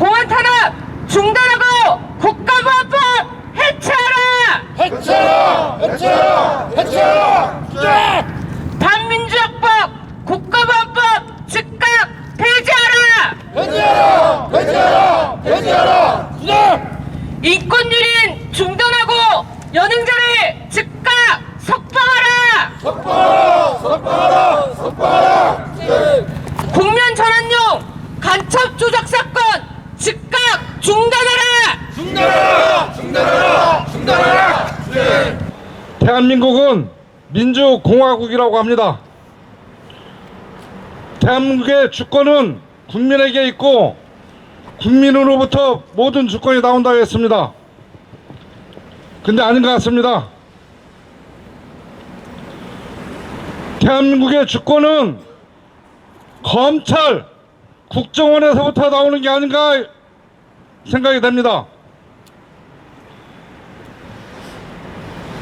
공안 탄압 중단하고 국가보안법 해체하라! 해체하라! 해체하라! 해체하라! 예! 반민주적법 국가보안법 즉각 폐지하라! 해체하라! 해체하라! 해체하라! 예! 인권유린 중단하고 연행자를 즉각 석방하라! 석방하라! 석방하라! 석방하라! 예! 국면 전환용 간첩 조작 사건 즉각 중단하라! 중단하라! 중단하라! 중단하라! 예! 대한민국은 민주공화국이라고 합니다. 대한민국의 주권은 국민에게 있고 국민으로부터 모든 주권이 나온다고 했습니다. 근데 아닌 것 같습니다. 대한민국의 주권은 검찰, 국정원에서부터 나오는 게 아닌가 생각이 됩니다.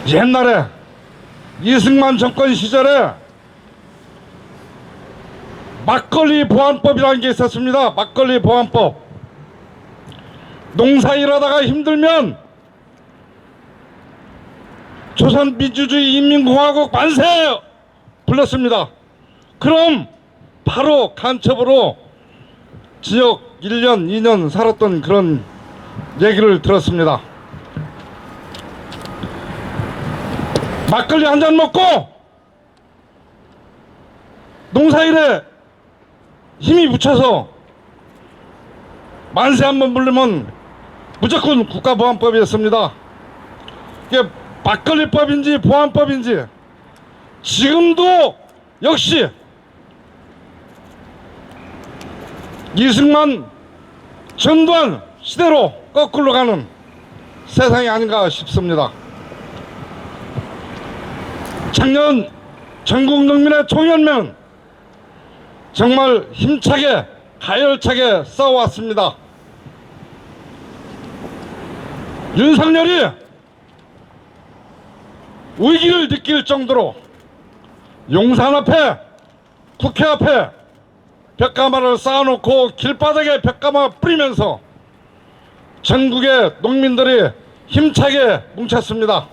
옛날에 이승만 정권 시절에 막걸리 보안법이라는 게 있었습니다. 막걸리 보안법. 농사일하다가 힘들면 조선민주주의 인민공화국 만세! 불렀습니다. 그럼 바로 간첩으로 지역 1년, 2년 살았던 그런 얘기를 들었습니다. 막걸리 한 잔 먹고 농사일에 힘이 붙여서 만세 한번 부르면 무조건 국가보안법이었습니다. 이게 막걸리법인지 보안법인지 지금도 역시 이승만 전두환 시대로 거꾸로 가는 세상이 아닌가 싶습니다. 작년 전국 농민의 총연맹은 정말 힘차게 가열차게 싸워왔습니다. 윤석열이 위기를 느낄 정도로 용산 앞에 국회 앞에 벽가마를 쌓아놓고 길바닥에 벽가마 뿌리면서 전국의 농민들이 힘차게 뭉쳤습니다.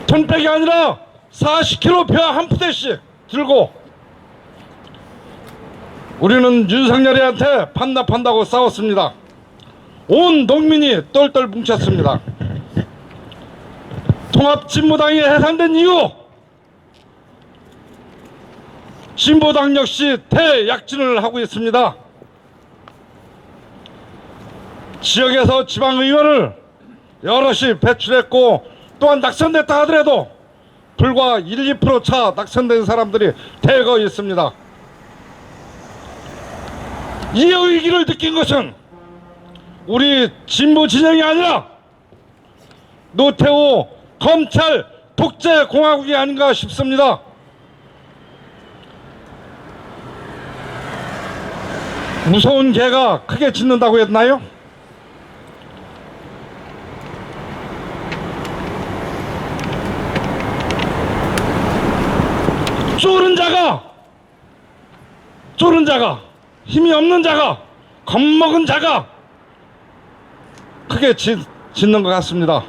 톤백이 아니라 40kg 벼 한 푸대씩 들고 우리는 윤석열이한테 반납한다고 싸웠습니다. 온 농민이 똘똘 뭉쳤습니다. 통합진보당이 해산된 이후 진보당 역시 대약진을 하고 있습니다. 지역에서 지방의원을 여럿이 배출했고 또한 낙선됐다 하더라도 불과 1, 2% 차 낙선된 사람들이 대거 있습니다. 이 위기를 느낀 것은 우리 진보 진영이 아니라 노태우 검찰 독재 공화국이 아닌가 싶습니다. 무서운 개가 크게 짖는다고 했나요? 쫄은 자가 힘이 없는 자가 겁먹은 자가 크게 짖는 것 같습니다.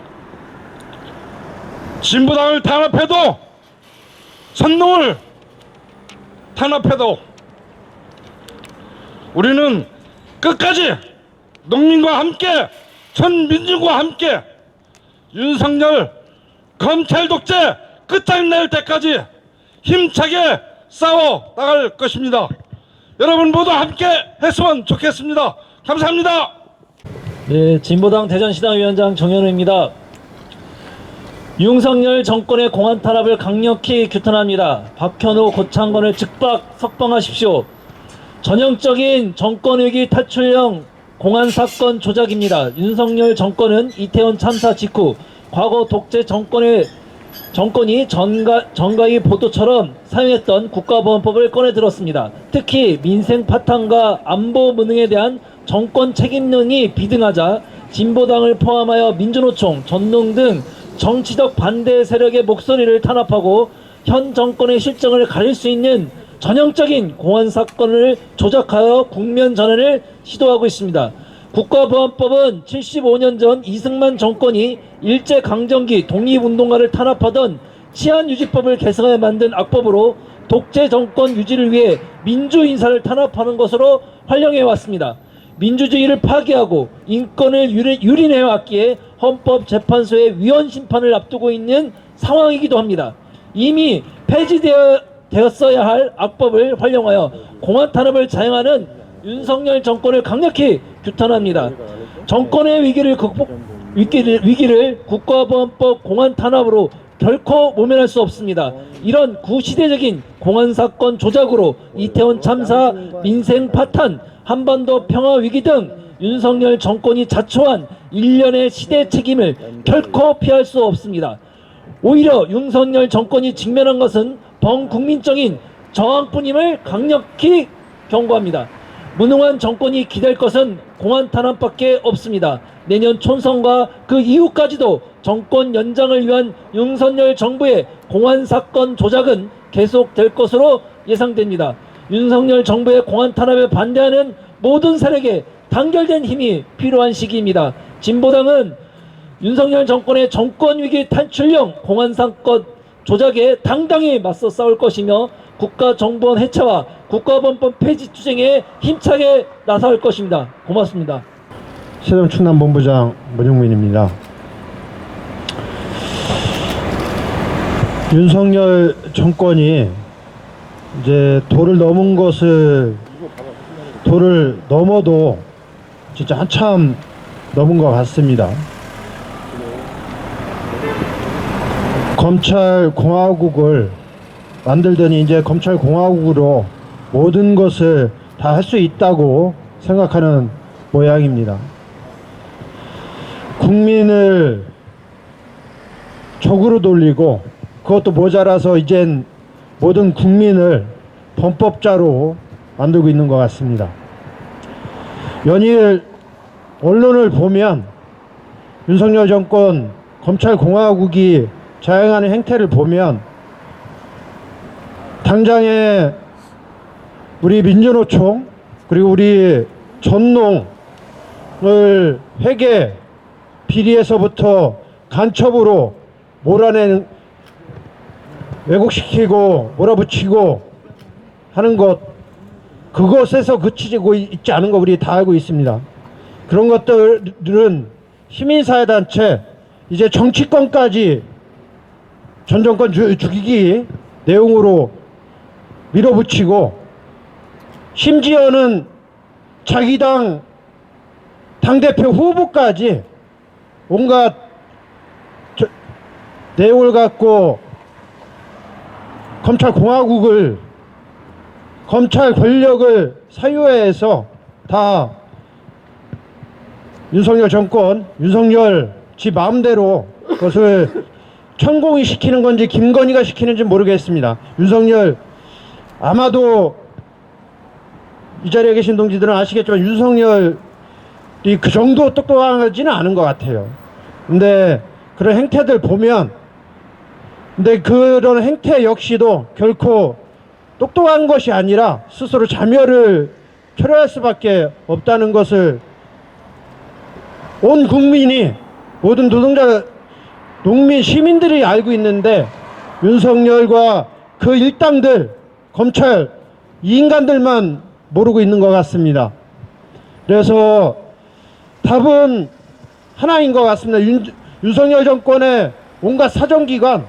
진보당을 탄압해도 선동을 탄압해도 우리는 끝까지 농민과 함께 전 민중과 함께 윤석열 검찰 독재 끝장낼 때까지 힘차게 싸워 나갈 것입니다. 여러분 모두 함께 했으면 좋겠습니다. 감사합니다. 네, 진보당 대전시당위원장 정현우입니다. 윤석열 정권의 공안 탄압을 강력히 규탄합니다. 박현우, 고창건을 즉각 석방하십시오. 전형적인 정권위기 탈출형 공안사건 조작입니다. 윤석열 정권은 이태원 참사 직후 과거 독재 정권이 정가위 보도처럼 사용했던 국가보안법을 꺼내들었습니다. 특히 민생 파탄과 안보 무능에 대한 정권 책임론이 비등하자 진보당을 포함하여 민주노총, 전농 등 정치적 반대 세력의 목소리를 탄압하고 현 정권의 실정을 가릴 수 있는 전형적인 공안 사건을 조작하여 국면 전환을 시도하고 있습니다. 국가보안법은 75년 전 이승만 정권이 일제강점기 독립운동가를 탄압하던 치안유지법을 개정해 만든 악법으로 독재 정권 유지를 위해 민주인사를 탄압하는 것으로 활용해 왔습니다. 민주주의를 파괴하고 인권을 유린해 왔기에 헌법재판소의 위헌 심판을 앞두고 있는 상황이기도 합니다. 이미 폐지되었어야 할 악법을 활용하여 공안 탄압을 자행하는 윤석열 정권을 강력히 규탄합니다. 정권의 위기를 국가보안법 공안 탄압으로 결코 모면할 수 없습니다. 이런 구시대적인 공안사건 조작으로 이태원 참사, 민생 파탄, 한반도 평화 위기 등 윤석열 정권이 자초한 일련의 시대 책임을 결코 피할 수 없습니다. 오히려 윤석열 정권이 직면한 것은 범국민적인 저항뿐임을 강력히 경고합니다. 무능한 정권이 기댈 것은 공안 탄압밖에 없습니다. 내년 총선과 그 이후까지도 정권 연장을 위한 윤석열 정부의 공안 사건 조작은 계속될 것으로 예상됩니다. 윤석열 정부의 공안 탄압에 반대하는 모든 세력에 단결된 힘이 필요한 시기입니다. 진보당은 윤석열 정권의 정권위기 탈출형 공안 사건 조작에 당당히 맞서 싸울 것이며 국가정보원 해체와 국가보안법 폐지 투쟁에 힘차게 나설 것입니다. 고맙습니다. 새로운 충남본부장 문용민입니다. 윤석열 정권이 이제 도를 넘어도 진짜 한참 넘은 것 같습니다. 검찰공화국을 만들더니 이제 검찰공화국으로 모든 것을 다 할 수 있다고 생각하는 모양입니다. 국민을 적으로 돌리고 그것도 모자라서 이젠 모든 국민을 범법자로 만들고 있는 것 같습니다. 연일 언론을 보면 윤석열 정권 검찰공화국이 자행하는 행태를 보면 당장에 우리 민주노총 그리고 우리 전농을 회계 비리에서부터 간첩으로 몰아내는 왜곡시키고 몰아붙이고 하는 것 그것에서 그치고 있지 않은 거 우리 다 알고 있습니다. 그런 것들은 시민사회단체 이제 정치권까지 전 정권 죽이기 내용으로 밀어붙이고 심지어는 자기 당 당대표 후보까지 온갖 내용을 갖고 검찰 권력을 사유해서 다 윤석열 정권, 윤석열 지 마음대로 그것을 천공이 시키는 건지 김건희가 시키는지 모르겠습니다. 윤석열 아마도 이 자리에 계신 동지들은 아시겠지만 윤석열이 그 정도 똑똑하지는 않은 것 같아요. 근데 그런 행태들 보면 근데 그런 행태 역시도 결코 똑똑한 것이 아니라 스스로 자멸을 초래할 수밖에 없다는 것을 온 국민이 모든 노동자, 농민, 시민들이 알고 있는데 윤석열과 그 일당들, 검찰, 이 인간들만 모르고 있는 것 같습니다. 그래서 답은 하나인 것 같습니다. 윤석열 정권의 온갖 사정기관,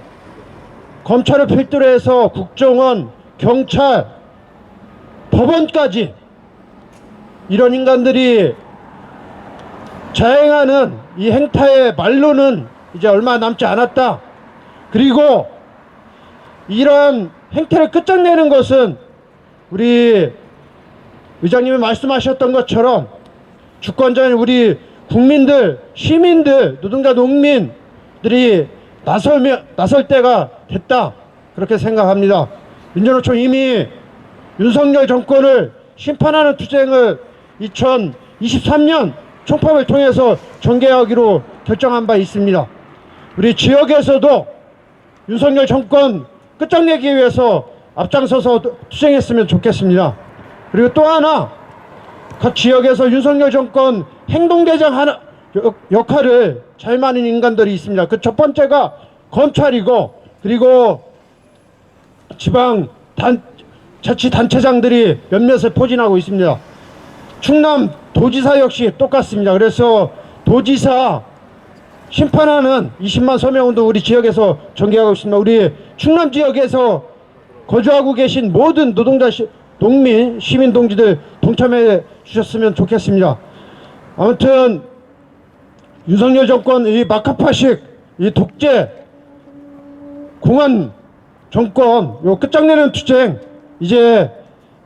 검찰을 필두로 해서 국정원, 경찰, 법원까지 이런 인간들이 자행하는 이 행태의 말로는 이제 얼마 남지 않았다. 그리고 이런 행태를 끝장내는 것은 우리 의장님이 말씀하셨던 것처럼 주권자인 우리 국민들, 시민들, 노동자, 농민들이 나설 때가 됐다. 그렇게 생각합니다. 민주노총 이미 윤석열 정권을 심판하는 투쟁을 2023년 총파업을 통해서 전개하기로 결정한 바 있습니다. 우리 지역에서도 윤석열 정권 끝장내기 위해서 앞장서서 투쟁했으면 좋겠습니다. 그리고 또 하나, 각 지역에서 윤석열 정권 행동대장 하나 역할을 잘 많은 인간들이 있습니다. 그 첫 번째가 검찰이고, 그리고 지방 자치단체장들이 몇몇을 포진하고 있습니다. 충남 도지사 역시 똑같습니다. 그래서 도지사 심판하는 20만 서명운동 우리 지역에서 전개하고 있습니다. 우리 충남 지역에서 거주하고 계신 모든 노동자, 농민, 시민 동지들 동참해 주셨으면 좋겠습니다. 아무튼 윤석열 정권 이 마카파식 이 독재 공안 정권 요 끝장내는 투쟁, 이제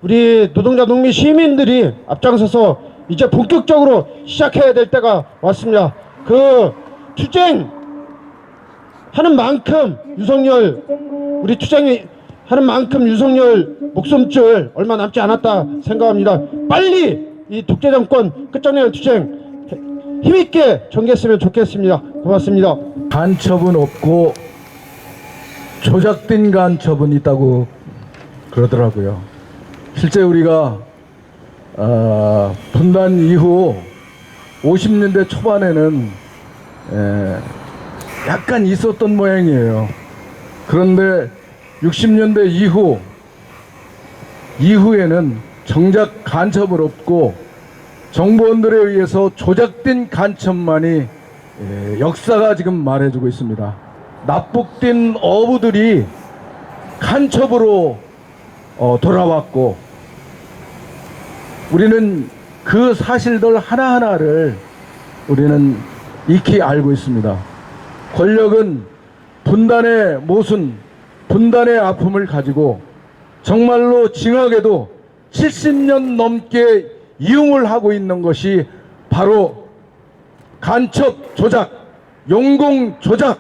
우리 노동자, 농민, 시민들이 앞장서서 이제 본격적으로 시작해야 될 때가 왔습니다. 그 투쟁 하는 만큼 우리 투쟁이 하는 만큼 윤석열 목숨줄 얼마 남지 않았다 생각합니다. 빨리 이 독재 정권 끝장내는 투쟁 힘있게 전개했으면 좋겠습니다. 고맙습니다. 간첩은 없고 조작된 간첩은 있다고 그러더라고요. 실제 우리가 분단 이후 50년대 초반에는 약간 있었던 모양이에요. 그런데 60년대 이후에는 정작 간첩은 없고 정보원들에 의해서 조작된 간첩만이 역사가 지금 말해주고 있습니다. 납북된 어부들이 간첩으로 돌아왔고, 우리는 그 사실들 하나하나를 우리는 익히 알고 있습니다. 권력은 분단의 모순, 분단의 아픔을 가지고 정말로 징하게도 70년 넘게 이용을 하고 있는 것이 바로 간첩 조작, 용공 조작,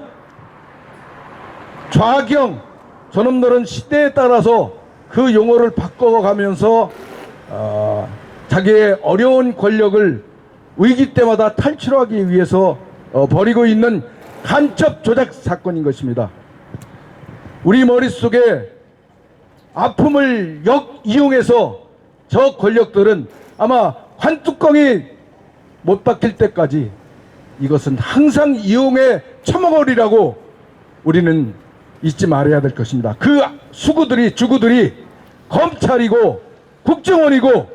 좌경. 저놈들은 시대에 따라서 그 용어를 바꿔가면서 자기의 어려운 권력을 위기 때마다 탈출하기 위해서 벌이고 있는 간첩 조작 사건인 것입니다. 우리 머릿속에 아픔을 역이용해서 저 권력들은 아마 관뚜껑이 못 박힐 때까지 이것은 항상 이용해 처먹으리라고 우리는 잊지 말아야 될 것입니다. 그 주구들이 검찰이고 국정원이고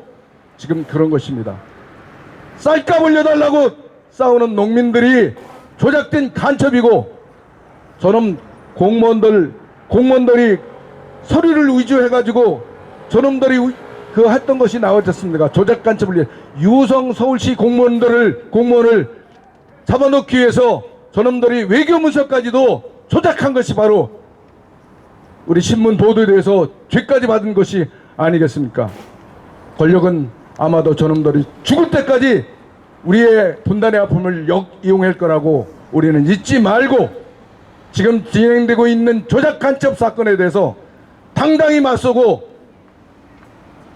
지금 그런 것입니다. 쌀값 올려달라고 싸우는 농민들이 조작된 간첩이고, 저놈 공무원들이 서류를 위조해가지고 저놈들이 그 했던 것이 나왔었습니다. 조작 간첩을 위해 유성 서울시 공무원을 잡아놓기 위해서 저놈들이 외교문서까지도 조작한 것이 바로 우리 신문 보도에 대해서 죄까지 받은 것이 아니겠습니까? 권력은 아마도 저놈들이 죽을 때까지 우리의 분단의 아픔을 역이용할 거라고 우리는 잊지 말고, 지금 진행되고 있는 조작 간첩 사건에 대해서 당당히 맞서고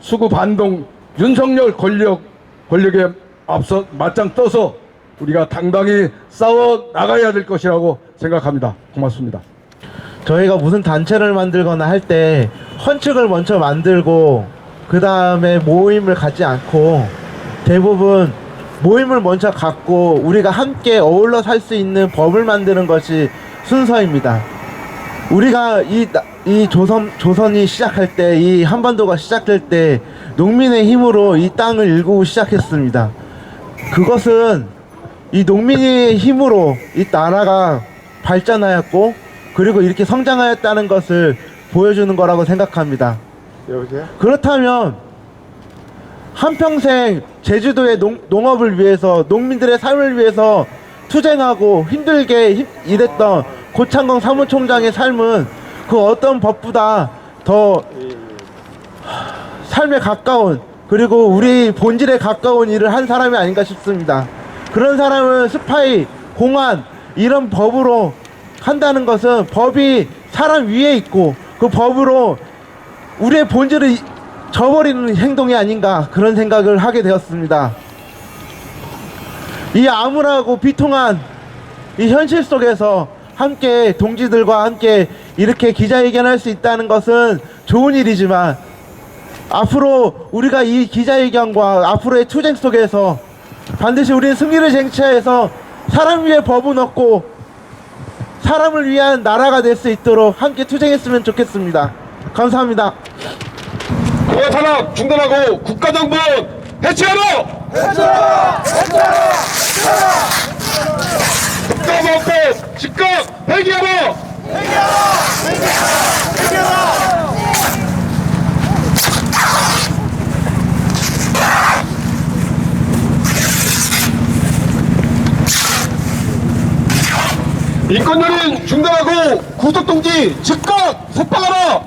수구 반동 윤석열 권력에 앞서 맞짱 떠서 우리가 당당히 싸워 나가야 될 것이라고 생각합니다. 고맙습니다. 저희가 무슨 단체를 만들거나 할 때 헌책을 먼저 만들고 그 다음에 모임을 갖지 않고, 대부분 모임을 먼저 갖고 우리가 함께 어울러 살 수 있는 법을 만드는 것이 순서입니다. 우리가 이 조선이 시작할 때, 이 한반도가 시작될 때 농민의 힘으로 이 땅을 일구고 시작했습니다. 그것은 이 농민의 힘으로 이 나라가 발전하였고, 그리고 이렇게 성장하였다는 것을 보여주는 거라고 생각합니다. 여보세요? 그렇다면 한평생 제주도의 농업을 위해서, 농민들의 삶을 위해서 투쟁하고 힘들게 일했던 고창건 사무총장의 삶은 그 어떤 법보다 더 삶에 가까운, 그리고 우리 본질에 가까운 일을 한 사람이 아닌가 싶습니다. 그런 사람은 스파이, 공안 이런 법으로 한다는 것은 법이 사람 위에 있고 그 법으로 우리의 본질을 저버리는 행동이 아닌가, 그런 생각을 하게 되었습니다. 이 암울하고 비통한 이 현실 속에서 함께 동지들과 함께 이렇게 기자회견할 수 있다는 것은 좋은 일이지만 앞으로 우리가 이 기자회견과 앞으로의 투쟁 속에서 반드시 우리는 승리를 쟁취해서 사람 위에 법은 없고 사람을 위한 나라가 될 수 있도록 함께 투쟁했으면 좋겠습니다. 감사합니다. 공안 탄압 중단하고 국가정부는 해체하라! 국가보안법 즉각 폐기하라! 인권유린 중단하고 구속동지 즉각 석방하라!